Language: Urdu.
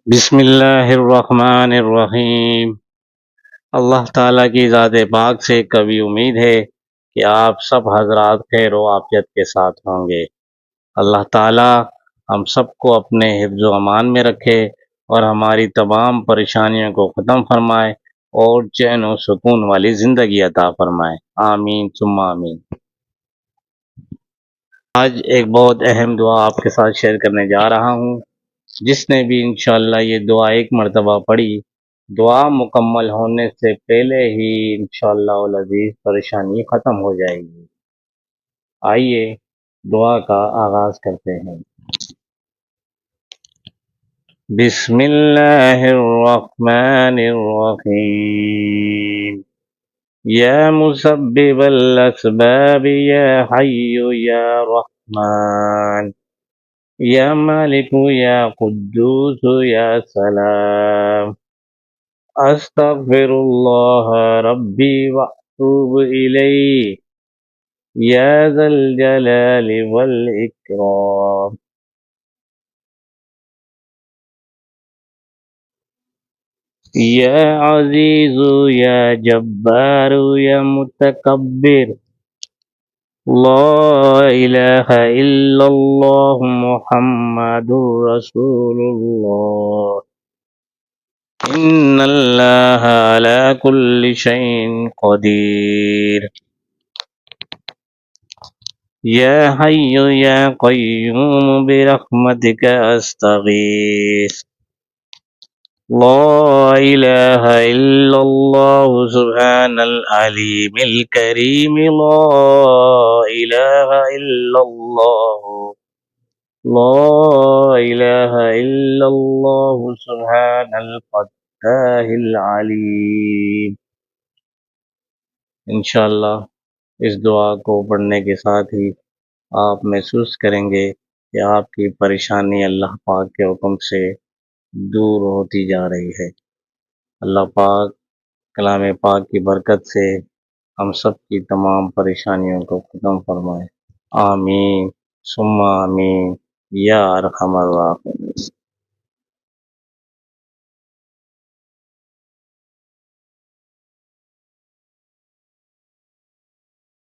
بسم اللہ الرحمن الرحیم۔ اللہ تعالیٰ کی ذات پاک سے کبھی امید ہے کہ آپ سب حضرات خیر و عافیت کے ساتھ ہوں گے۔ اللہ تعالیٰ ہم سب کو اپنے حفظ و امان میں رکھے اور ہماری تمام پریشانیوں کو ختم فرمائے اور چین و سکون والی زندگی عطا فرمائے، آمین ثم آمین۔ آج ایک بہت اہم دعا آپ کے ساتھ شیئر کرنے جا رہا ہوں۔ جس نے بھی انشاءاللہ یہ دعا ایک مرتبہ پڑھی، دعا مکمل ہونے سے پہلے ہی انشاءاللہ العزیز پریشانی ختم ہو جائے گی۔ آئیے دعا کا آغاز کرتے ہیں۔ بسم اللہ الرحمن الرحیم۔ یا مسبب الاسباب یا حی یا رحمان، یا مالک یا قدوس یا سلام، استغفر اللہ ربی واتوب الیہ، یا ذا الجلال والاکرام۔ یا عزیز یا جبار یا متکبر، لا الہ الا اللہ محمد رسول اللہ، ان اللہ علی کل شیء قدیر، یا حی یا قیوم برحمتک استغیث، لا الہ الا اللہ سبحان العلیم الکریم، لا الہ الا اللہ، لا الہ الا اللہ سبحان الفتاح العلیم۔ انشاءاللہ اس دعا کو پڑھنے کے ساتھ ہی آپ محسوس کریں گے کہ آپ کی پریشانی اللہ پاک کے حکم سے دور ہوتی جا رہی ہے۔ اللہ پاک کلام پاک کی برکت سے ہم سب کی تمام پریشانیوں کو ختم فرمائے، آمین ثم آمین یا ارحم الراحمین۔